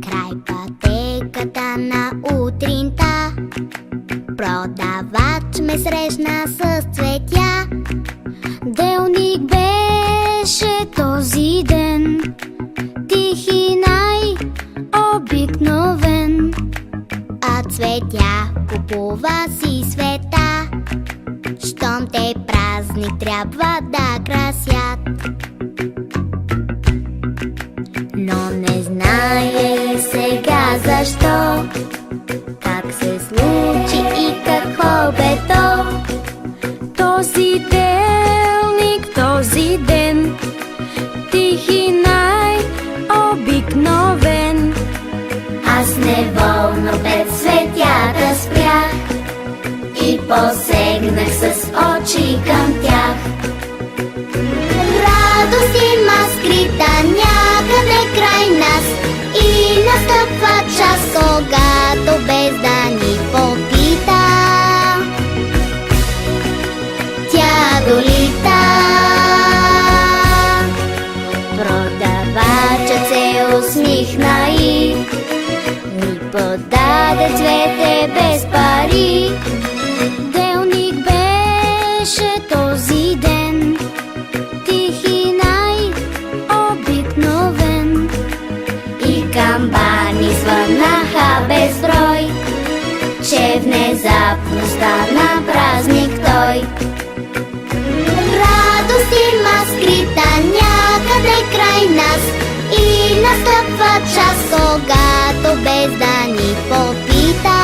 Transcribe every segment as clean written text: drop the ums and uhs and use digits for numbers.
Край пътеката на утринта продавач ме срещна с цветя. Делник беше този ден, тих и най-обикновен, а цветя купува си света. Щом те празник трябва да красят, но не знае сега защо, как се случи и какво бе то. Този делник, този ден, тих и най-обикновен, аз неволно пред цветята спрях и посегнах с очи към тях. Радост има скрита някъде край нас и настъпва час, когато без да ни попита тя долита. Продавачът се усмихна и ни подаде цвете без пари. Делник беше този ден, тих и най-обикновен, и камбани звънаха безброй, че внезапно стана празник той. Радост има скрита някъде край нас и настъпва час, когато без да ни попита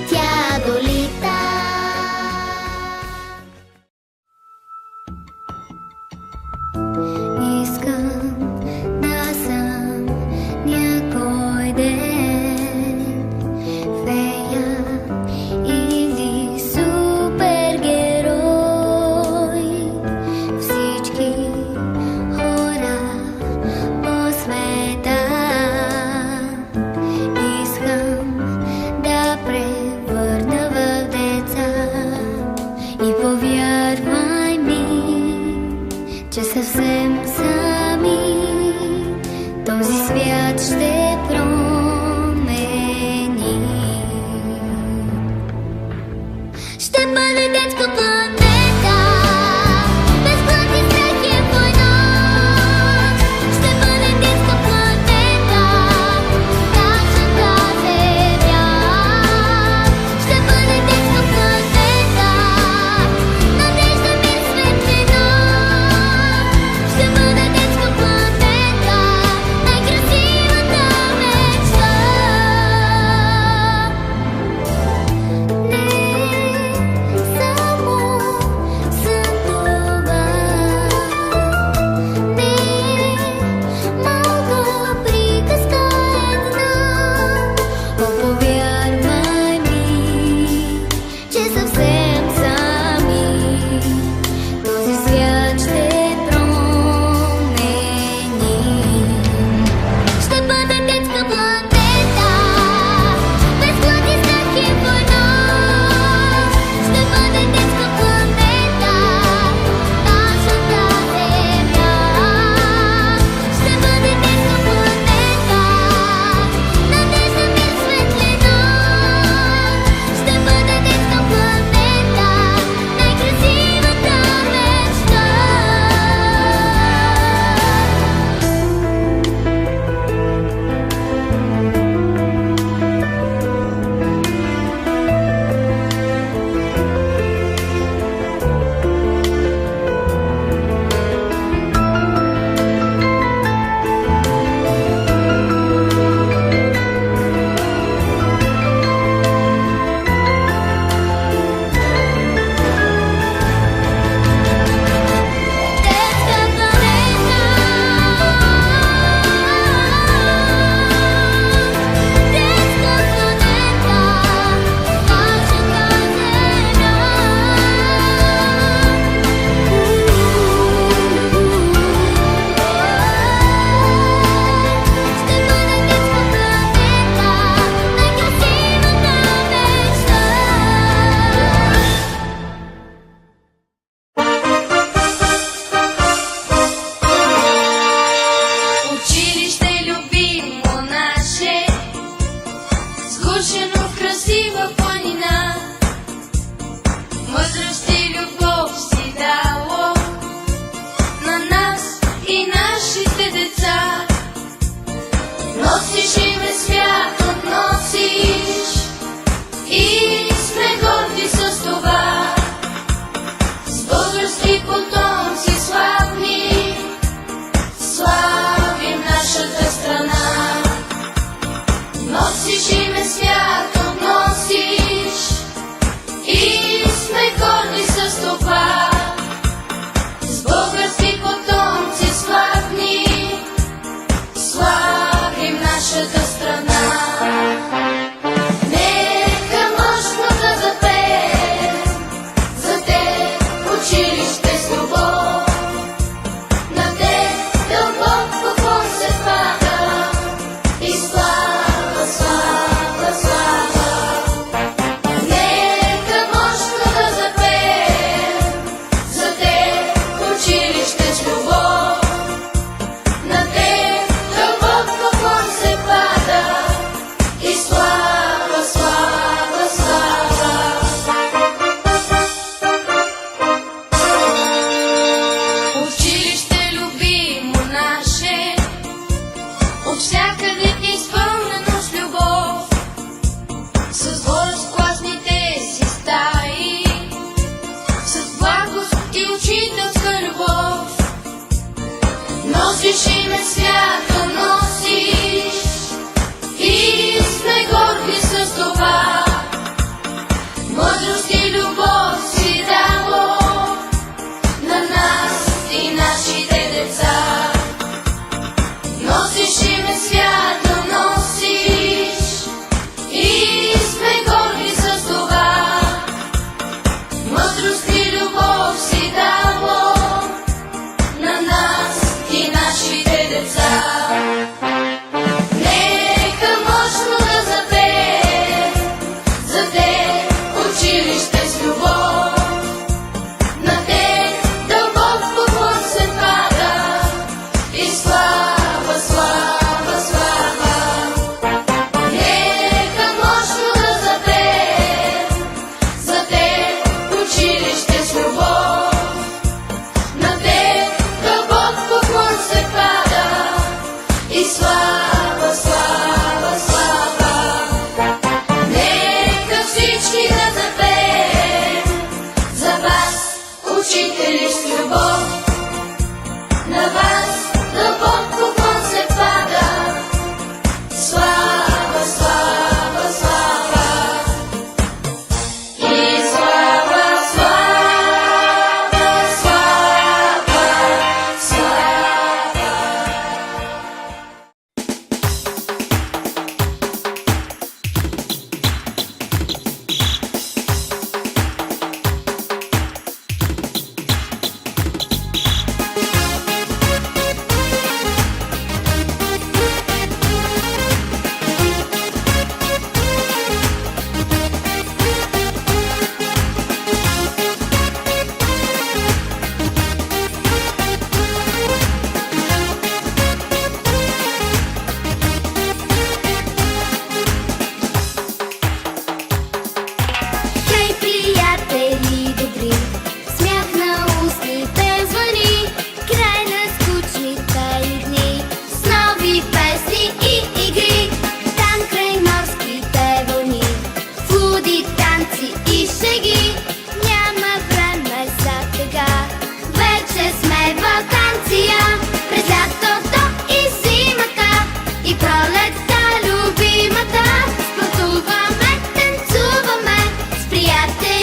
тя долита. Искам да съм някой ден фея или супергерой. Всички хора по света искам да превърна в деца. И повярвай ми, че съвсем сами този свят ще промени. Ще бъде детска планета, без глад и страх и война. Ще бъде детска планета, нашата земя. Ще бъде детска планета, надежда, мир, светлина. Ще бъде детска планета, най-красивата мечта. Не само сън това, не малка приказка една. О, повярвай ми, че съвсем сами този свят ще промени. Ще бъде детска планета, без глад и страх и война. Ще бъде детска планета, нашата земя. Ще бъде детска планета, надежда, мир, светлина. Ще бъде детска планета, як ти.